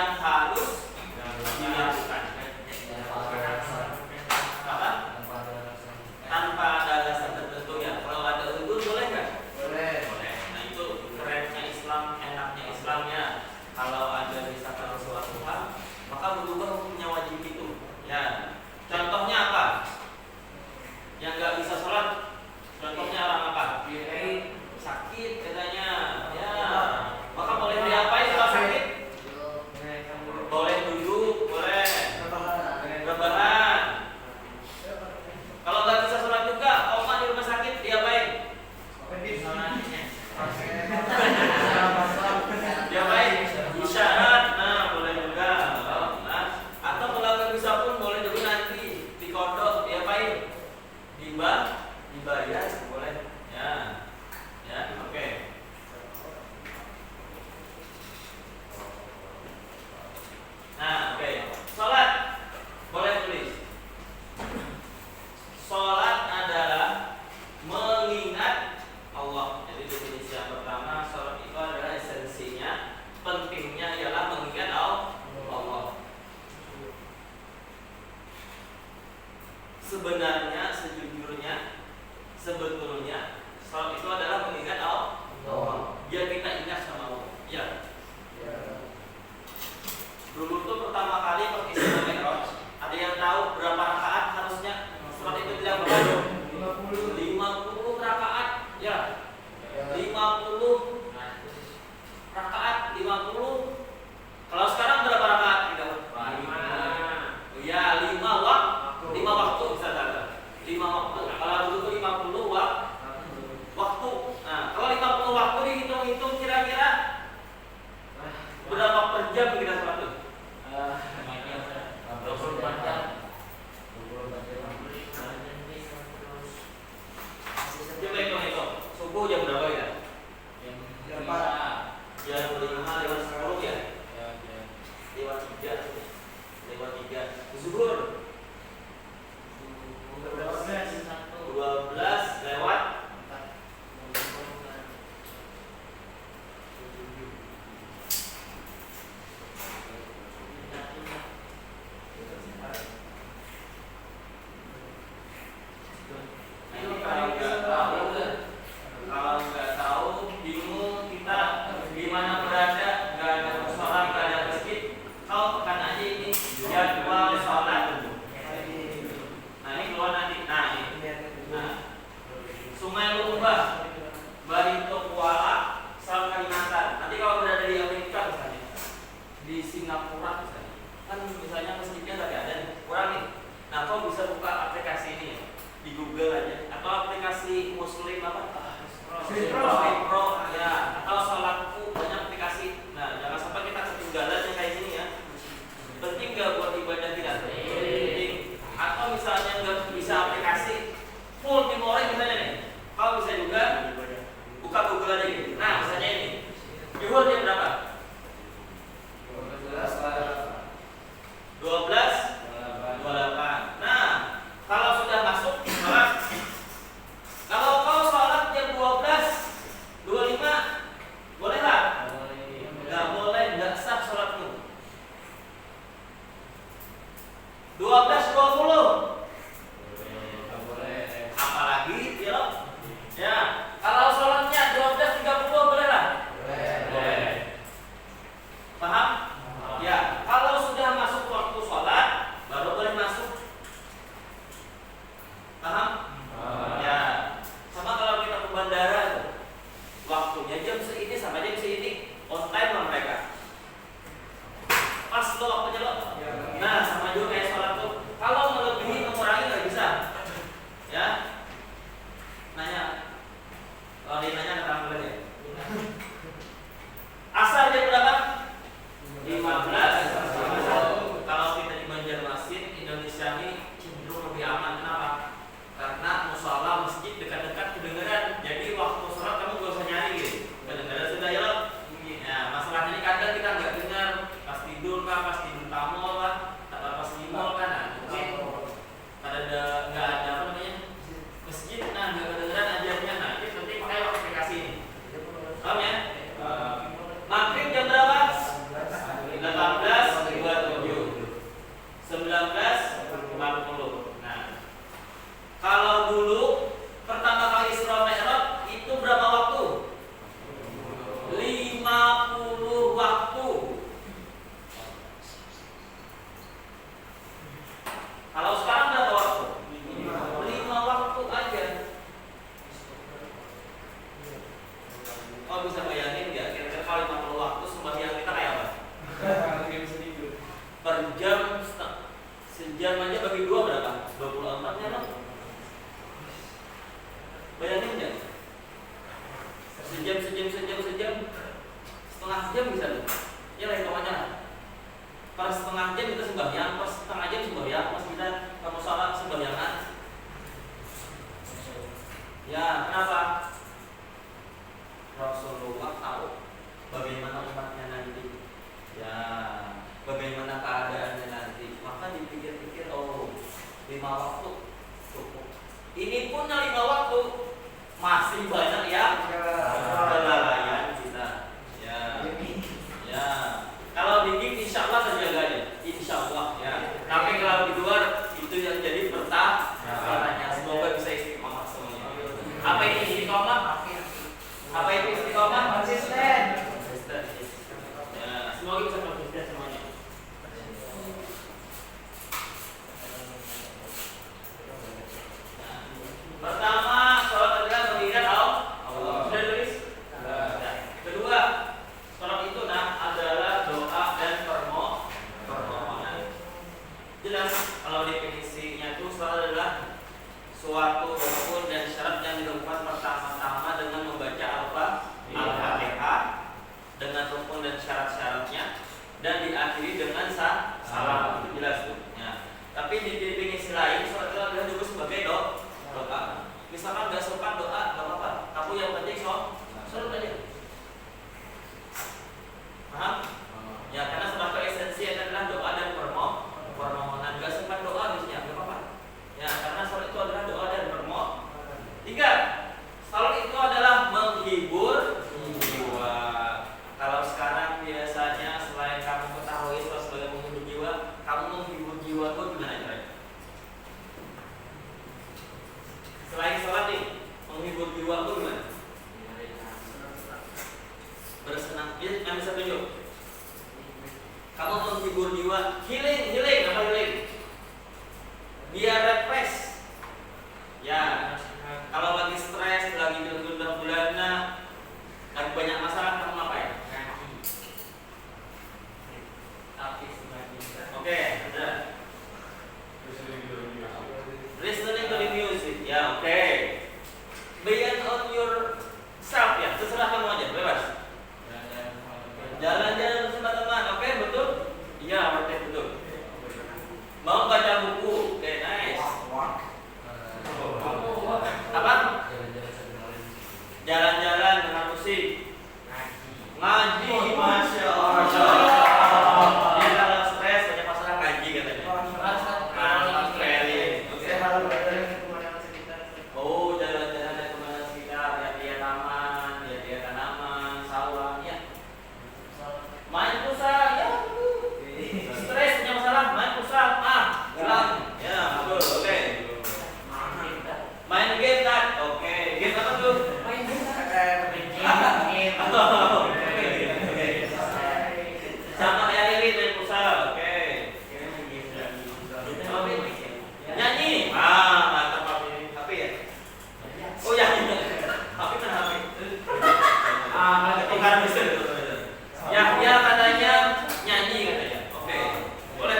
yang harus dilakukan. Apa? Tanpa ada alasan tertentu ya. Kalau ada uzur boleh nggak? Boleh. Nah itu kerennya Islam, enaknya Islamnya. Kalau ada misalkan suatu hal, maka berubah hukumnya wajib itu. Ya. Contohnya apa? Yang nggak bisa sholat, contohnya orang apa? Sakit katanya. Ya. Maka boleh diapain kalau sakit? Boleh duduk, boleh rebahan. Kalau nggak bisa sholat juga, oma di rumah sakit diapain? Diapain? Isyarat. Nah, boleh juga. Nah, atau kalau nggak bisa pun boleh juga nanti dikodok, diapain? Dibayar, boleh. Ya, ya, oke. Nah, oke. Sholat boleh tulis. Sholat adalah mengingat Allah. Jadi definisi yang pertama, sholat itu adalah esensinya, pentingnya ialah mengingat Allah. Sebenarnya, sejujurnya, sebetulnya sholat itu adalah mengingat Allah. Biar kita ingat sama Allah. Ya. Dulu tuh pertama kali pakai Isra Mi'raj, ada yang tahu berapa rakaat harusnya sholat itu dilakukan? 50 rakaat. Ya. 50 rakaat, 50. Kalau sekarang berapa rakaat? 5. Ya, 5 waktu bisa kata. 5 waktu. Kalau dulu 50 waktu. Nah, kalau 50 waktu dihitung-hitung kira-kira berapa per jam kita sholat itu? 24 jam. Coba hitung-hitung. Subuh jam berapa ya? Jam 5 lewat 10 ya? Lewat 3. Zuhur 12 lewat 'Kalau nggak tahu, bingung kita gimana berada, nggak ada sholat, nggak ada masjid. Kau tekan aja ini jadwal sholat. Nah ini keluar nanti. Nah ini. Sungai Lumbah, Barito Kuala, Selat Kalimantan. Nanti kalau berada di Amerika misalnya, di Singapura misalnya, kan misalnya masjidnya nggak ada, kurang nih. Nah kau bisa buka aplikasi ini ya, di Google aja, atau aplikasi Muslim apa? Pro ya, atau sholatku, banyak aplikasi. Nah jangan sampai kita ketinggalan yang kayak gini ya. Penting nggak buat ibadah kita? Penting. Atau misalnya nggak bisa aplikasi full memory misalnya nih, kau bisa juga buka Google aja gitu. Nah misalnya ini, Zuhur jam berapa? 12:28. Nah kalau sudah masuk sholat, kalau kau sholat jam 12:25, boleh nggak? Nggak boleh, nggak sah sholatmu. 12:20, apalagi ya. Kalau sholatnya 12:30 boleh lah? Boleh. Paham? Ya. Kalau sudah masuk waktu sholat, baru boleh masuk. Paham? Ya. Sama kalau kita ke bandara, waktunya jam segini sampai jam segini, on time lah mereka. Pas lo waktunya lo. Nah sama juga kayak sholat tuh. Kalau melebihi mengurangi nggak bisa. Ya. Nanya. Kalau dia nanya nggak tahu ya. Asar jam berapa? 15. Kalau kita di Banjarmasin, Indonesia ini cenderung lebih aman. Kenapa? Karena musola masjid dekat-dekat kedengeran. Jadi waktu sholat kamu gak usah nyari gitu. Kedengeran sudah ya. Nah masalahnya ini kadang kita nggak dengar pas tidur kah, pas tidur tamol lah, atau pas di mall kan. Nah, mungkin ada nggak ada apa namanya masjid, nah nggak kedengeran ajarnya. Nah itu penting pakai aplikasi ini. Paham ya? Maghrib jam berapa? 18. 1950. Nah, kalau dulu pertama kali Isra Mi'raj itu berapa waktu? 50 waktu. Kalau sekarang berapa waktu? 5 waktu aja. Oh, bisa bayangin nggak? Kira-kira kalau 50 waktu sembahyang kita kayak apa? Per jam, sejam aja bagi 2 berapa? 24 ya, Bang? Bayangin nggak? Sejam, setengah jam bisa tuh. Ya lah hitungannya. Per setengah jam kita sembahyang, per setengah jam sembahyang, pas kita kamu salat sembahyangan. Ya, kenapa? Rasulullah tahu bagaimana umatnya nanti. Ya, bagaimana keadaannya nanti. Maka dipikir-pikir, oh, 5 waktu cukup. Ini pun 5 waktu masih banyak ya kelalaian kita. Ya. Kalau dikit insya Allah terjaga aja, insya Allah ya. Tapi kalau di luar itu yang jadi pertanyaan. Semoga bisa istiqomah semuanya. Apa ini istiqomah? Apa itu istiqomah? Konsisten. Ya, semoga bisa konsisten semuanya. Pertama, sholat adalah mengingat Allah. Sudah tulis? Kedua, sholat itu adalah doa dan permohonan. Jelas kalau definisinya itu sholat adalah suatu rukun dan syarat yang dilakukan pertama-tama dengan membaca Al-Fatihah dengan rukun dan syarat-syaratnya dan diakhiri dengan salam. Itu jelas tuh. Ya. Tapi di definisi lain sholat itu adalah juga sebagai doa. Misalkan nggak sempat doa, nggak apa-apa. Kamu yang penting sholat aja. Paham? Ya, karena salah satu esensi adalah doa dan permohonan. Nggak sempat doa biasanya nggak apa-apa. Ya, karena sholat itu adalah doa dan permohonan. 3. Sholat itu adalah menghibur jiwa. Kalau sekarang biasanya selain kamu ketahui sholat sebagai menghibur jiwa, kamu menghibur jiwa itu gimana caranya? Selain sholat nih, menghibur jiwa itu gimana? Bersenang. Yang bisa tunjuk. Kamu menghibur jiwa, healing, apa healing? Biar refresh. Ya, kalau lagi stres, lagi gundah gulana, lagi banyak masalah, kamu ngapain? Oke, sudah. Listening to the music, ya oke. Beyond on yourself ya, terserah kamu aja, bebas. Jalan-jalan bersama teman, oke betul? Iya, betul. Mau baca buku, oke nice. Apa? Jalan-jalan dengan musik. Ngaji, masya Allah. Dia kalau stres banyak masalah ngaji katanya. Mantap sekali. Oh, jalan-jalan dari kemana sekitar, lihat taman, lihat tanaman, sawah, ya. Main pusat, ya betul. Stres punya masalah, main pusat, hilang. Ya betul, oke. Main game kan, oke. Game apa tuh? Main game. Sama kayak ini main pusat, oke. Nyanyi, mantap HP ya. Oh ya, HP kan HP. Bukan bisa. Ya katanya nyanyi katanya. Oke. Boleh.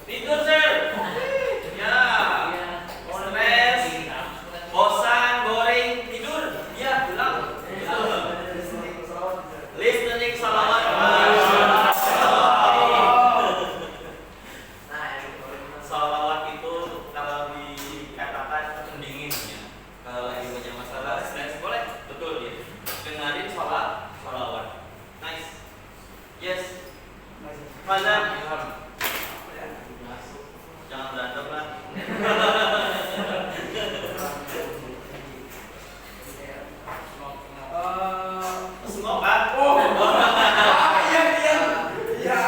Tidur sir. Ya. Stres, bosan, boring, tidur. Ya, hilang. Listening salawat. Salawat itu kalau dikatakan pendingin ya. Kalau lagi banyak masalah stres boleh, betul ya. Dengerin salawat. Nice. Yes. Padahal jangan berantem lah. Smoke kan? Oh. Iya.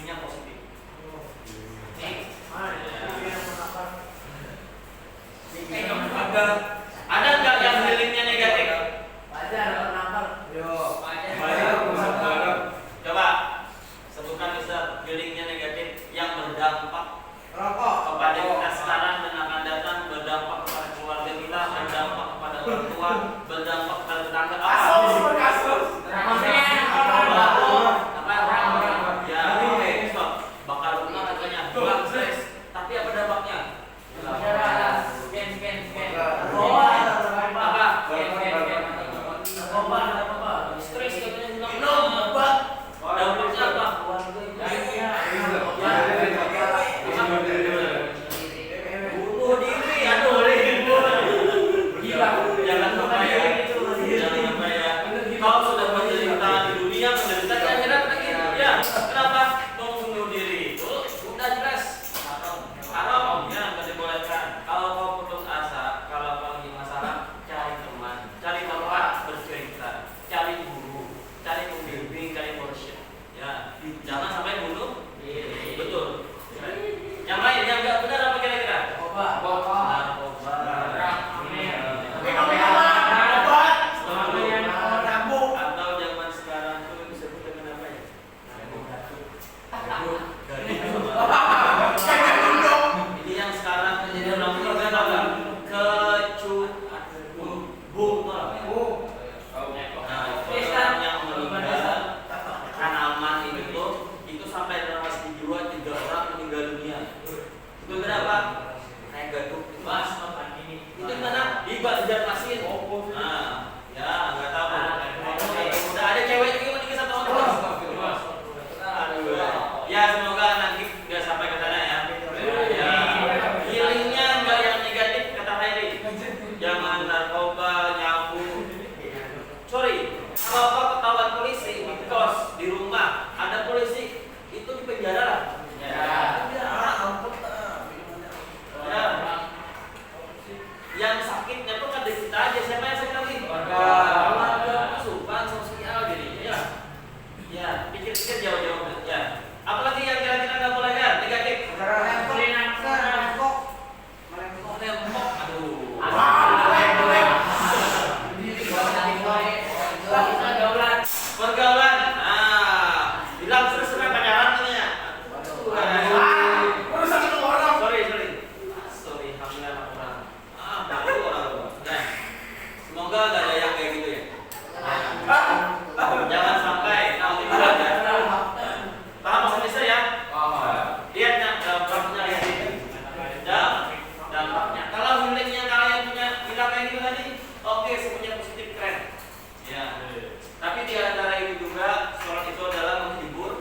gelingnya positif. Ada nggak yang gelingnya negatif? Coba sebutkan Mister, gelingnya negatif yang berdampak kepada kita sekarang dan akan datang, berdampak kepada keluarga kita, berdampak kepada orang tua, berdampak kepada tetangga. Bakar rumah katanya, buang stres. Tapi apa dampaknya? Stres katanya hilang. Dampaknya apa? Bunuh diri, aduh gila. Jangan lupa ya. Jangan lupa ya. Kau sudah menderita di dunia, menderita di akhirat lagi. Ya, kenapa? Mau bunuh diri itu udah jelas haram, ya nggak dibolehkan. Kalau kau putus asa, kalau kau lagi masalah, cari teman, cari tempat bercerita, cari guru, cari pembimbing, cari mursyid. Ya, jangan sampai bunuh diri. Betul. Yang lain yang nggak benar apa kira-kira? Atau zaman sekarang tuh disebut dengan apa ya? Ini yang sekarang menjadi orang meninggal apa? Orang yang meninggal tanaman itu sampai dalam jiwa 3 orang meninggal dunia. Itu berapa? Naik gaduk itu mas. Itu mana? Di Banjarmasin. Nah, ya nggak tahu. Udah ada cewek juga meninggal 1 orang. Ya semoga nanti nggak sampai ke sana ya. Ya, healingnya nggak yang negatif kata Hairi. Jangan narkoba, nyabu. Sorry, kalau ketahuan polisi, because di rumah ada polisi, itu di penjara lah. Yang sakitnya tuh kan di kita aja. Siapa yang sakit lagi? Keluarga, asupan sosial jadinya. Ya, pikir-pikir jauh-jauh. Ya. Apalagi yang kira-kira nggak boleh kan? Negatif. Merempok. Aduh. Pergaulan. Bilang seru-seru pacaran katanya. Sorry, hamil anak orang. Baru orang tua. Nah, semoga nggak ada yang kayak gitu ya. Jangan sampai nanti aja. Paham maksudnya saya? Lihat dampaknya ya. Dampaknya. Kalau healingnya kalian punya bilang kayak gitu tadi, oke, semuanya positif keren. Ya. Tapi di antara itu juga sholat itu adalah menghibur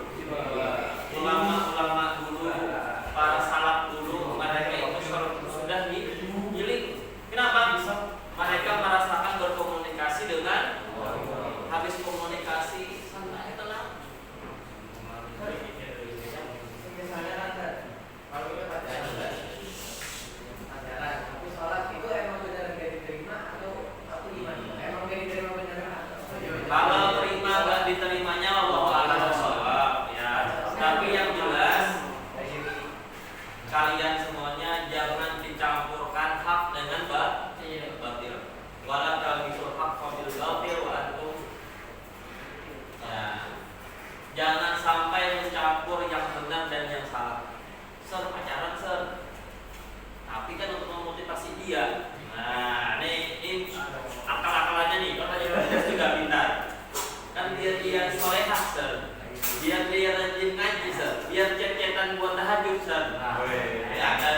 ulama-ulama dulu, para salaf dulu, mereka itu sudah healing. Kenapa? Mereka merasakan berkomunikasi dengan habis komunikasi santai tenang. Tapi sholat itu emang benar gak diterima atau gimana? Emang gak diterima beneran? Kalau terima gak diterimanya Allah a'lam bishawab ya. Tapi yang jelas kalian semuanya jangan dicampurkan hak dengan batil. Wala talbisul haqqa bil batil wa antum. Ya. Jangan sampai mencampur yang benar dan yang salah. Pacaran tapi kan untuk memotivasi dia. Nah, ini akal-akalannya nih, kalau dia juga pintar. Kan dia solehah, biar dia rajin ngaji, biar chat-chatan buat tahajud, ya ada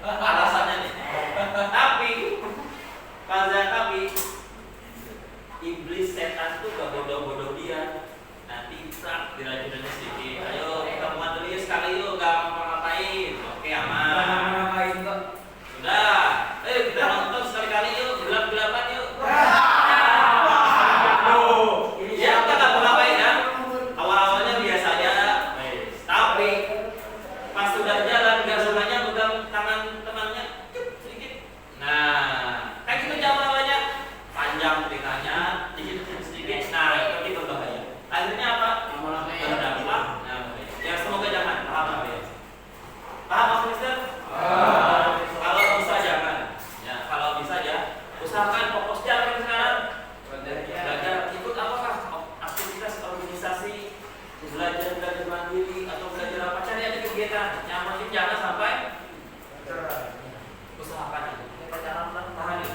alasannya nih. Tapi iblis setan tuh gak bodoh-bodoh dia. Nanti prak diracunnya sedikit. Ayo ketemuan dulu ya sekali yuk, gak ngapa-ngapain. Oke aman. Ngapain kok? Sudah. Kita nonton sekali-kali yuk, gelap-gelapan yuk. Ya kita gak ngapa-ngapain ya. Awal-awalnya biasa aja. Tapi pas sudah jalan gak sukanya pegang kita, yang penting jangan sampai usahakan itu. Ini pacaran tahan ya.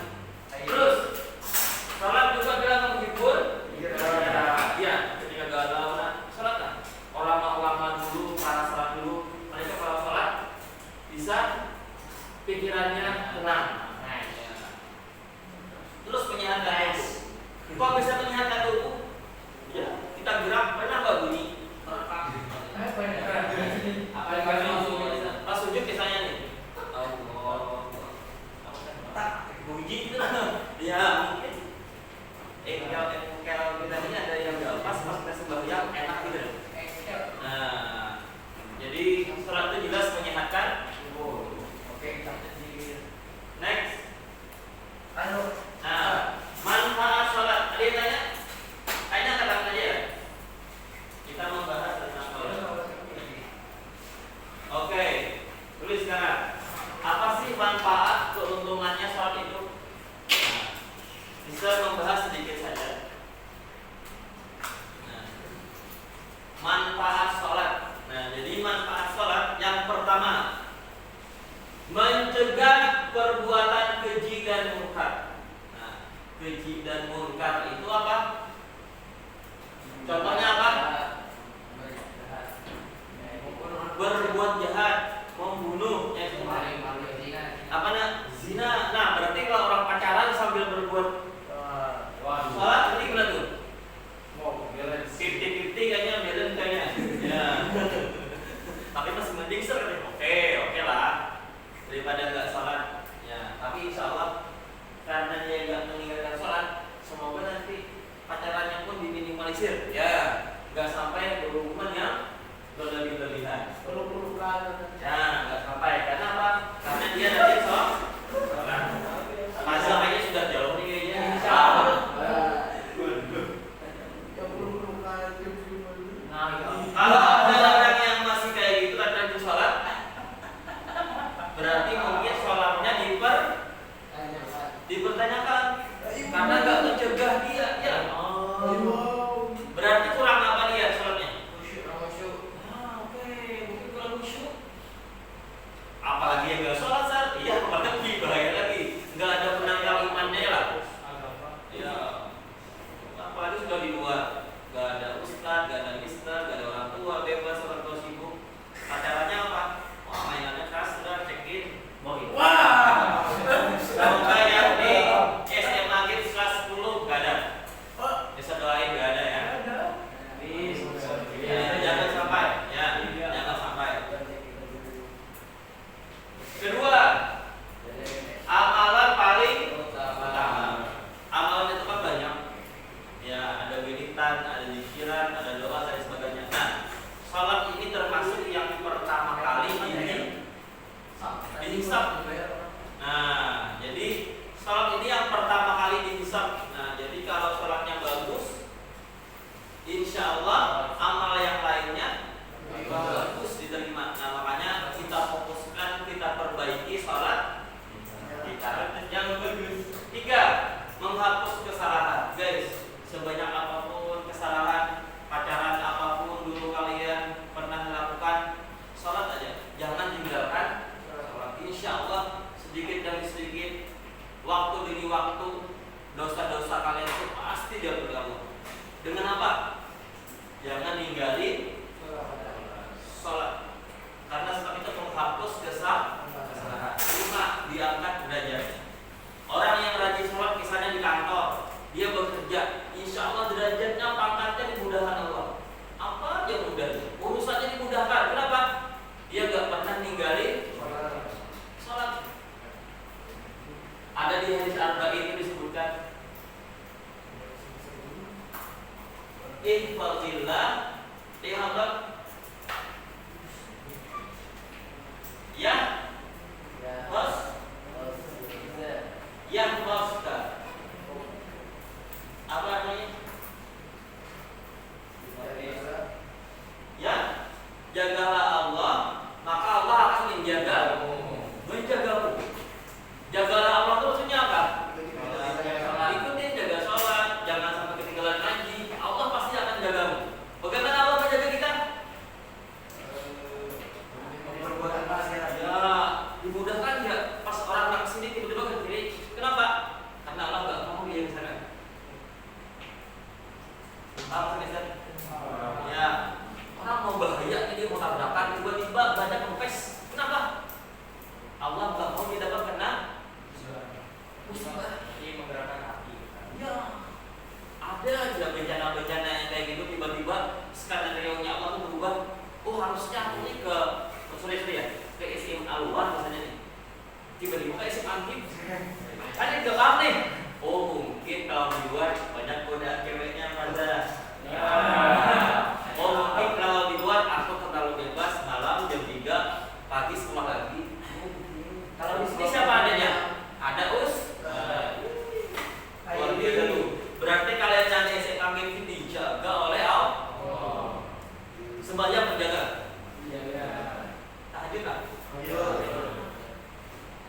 Terus salat juga bila menghibur. Iya, ketika galau salat lah. Ulama-ulama dulu, para salaf dulu, mereka kalau salat bisa pikirannya tenang. Terus menyehatkan tubuh. Kok bisa menyehatkan tubuh? Ya, kita gerak, pernah nggak bunyi? Apa yang kalian langsung pas sujud misalnya nih? Tak bunyi gitu lah. Ya mungkin. Kalau kita ini ada yang nggak pas kita sembahyang enak gitu. Nah, jadi salat itu jelas menyehatkan tubuh. Oke, kita next. Nah, manfaat sholat. Ada yang tanya? Kayaknya katakan aja ya. Kita membahas tentang sholat. Oke, tulis sekarang. Apa sih manfaat keuntungannya sholat itu? Nah, bisa membahas sedikit saja. Nah, manfaat sholat. Nah, jadi manfaat sholat yang pertama, mencegah perbuatan keji dan munkar. Nah, keji dan munkar itu apa? Contohnya apa? Berbuat jahat, membunuh, apa nak? Zina. Nah, berarti kalau orang pacaran sambil berbuat sholat, ini gimana tuh? 50-50 kayaknya, belen kayaknya. Ya. Tapi masih mending oke lah daripada nggak sholat. Ya, tapi insya Allah karena dia nggak meninggalkan sholat, semoga nanti pacarannya pun diminimalisir. Ya,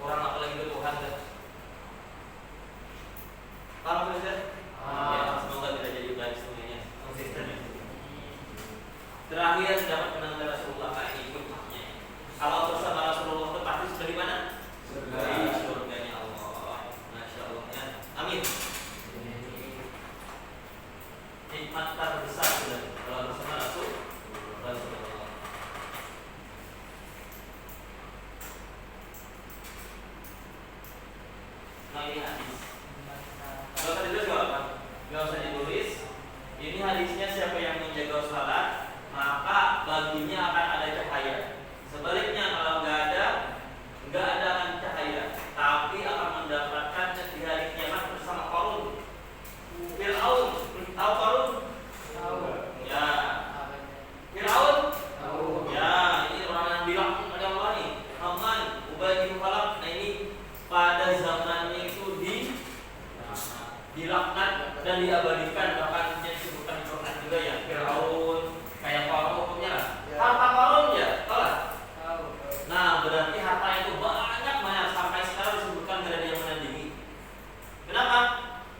Kurang apa lagi ke Tuhan kan? Paham Ustaz? Ya, semoga tidak jadi udah semuanya konsisten. Terakhir dapat menang Rasulullah ini ikutnya. Kalau bersama Rasulullah itu pasti sudah di mana? Di surganya Allah. Masya Allah ya. Amin. Nikmat terbesar sudah kalau bersama Rasulullah. Nah ini hadis. Gak usah ditulis gak apa? Gak usah ditulis. Ini hadisnya siapa yang menjaga salat maka baginya akan ada cahaya. Sebaliknya kalau nggak ada akan cahaya, tapi akan mendapatkan di hari kiamat bersama Qarun. Fir'aun, tahu Qarun? Tahu. Ya. Fir'aun? Tahu. Ya, ini orang yang dilaknat oleh Allah nih. Haman, Ubay bin Khalaf. Nah ini pada zamannya itu dilaknat dan diabadikan, bahkan disebutkan di Quran juga ya. Fir'aun kayak Qarun hukumnya lah. Harta Qarun ya, tahu lah. Nah, berarti harta itu banyak sampai sekarang disebutkan tidak ada yang menandingi. Kenapa?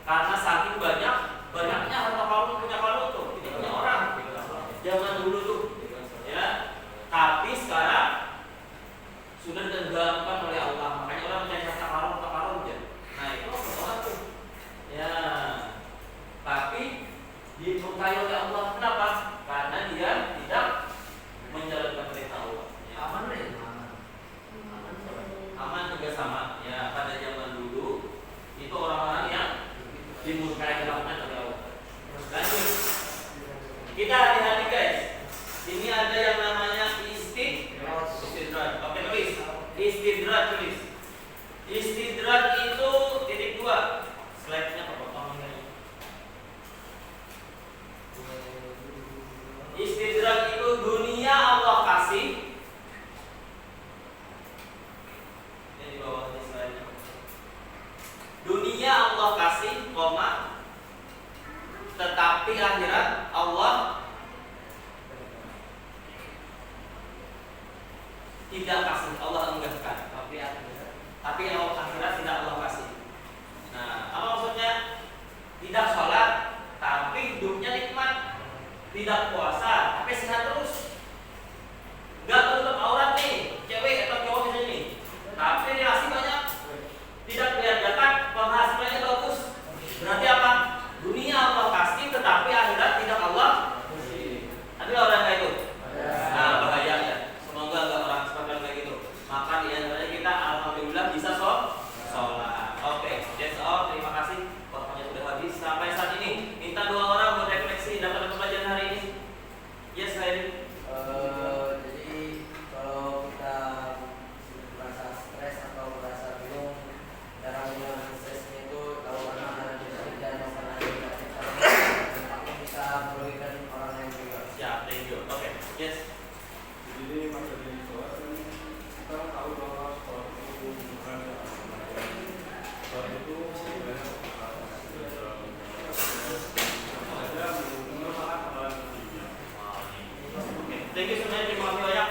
Karena saking banyaknya harta Qarun punya Qarun tuh, tidak punya orang. Zaman dulu tuh, ya. Tapi sekarang sudah ditenggelamkan oleh Allah. Makanya orang mencari harta Qarun ya. Nah itu orang tuh, ya. Tapi dimurkai oleh Allah. Kenapa? Karena dia tidak menjalankan perintah Allah. Ya. Aman juga sama ya. Pada zaman dulu itu orang-orang yang dimurkai oleh Allah. Lanjut, kita hati-hati guys. Ini ada yang namanya istidraj. Oke, tulis istidraj, tulis istidraj itu titik 2. Slide-nya kepotong ini. Istidraj itu dunia Allah kasih. Di bawah ini slide-nya. Dunia Allah kasih, tetapi akhirat Allah tidak kasih, Allah enggakkan. Tapi akhirat tidak Allah kasih. Nah, apa maksudnya? Tidak sholat, tapi hidupnya nikmat. Tidak puasa, tapi sehat terus. Gak tutup aurat nih, cewek atau cowok di sini. Tapi relasi banyak, tidak kelihatan, penghasilannya bagus. Berarti apa? Dunia Allah kasih, tetapi akhirat tidak Allah kasih. Ada orang kayak itu? Nah, bahaya ya. Semoga gak orang seperti kayak gitu. Maka di antaranya kita alhamdulillah bisa sholat. Oke, that's all. Terima kasih. Waktunya sudah habis. Sampai saat ini minta 2 orang buat refleksi dapat pelajaran hari ini. Yes, Khairi. Jadi kalau kita merasa stres atau merasa bingung, cara menghilangkan stresnya itu tahu mana positif dan mana negatif. Tapi bisa merugikan orang lain juga. Siap, thank you. Oke, yes. Jadi materi sholat kan kita tahu bahwa sholat itu bukan sholat itu sebenarnya ada merupakan amalan tinggi. Thank you semuanya. Terima kasih banyak.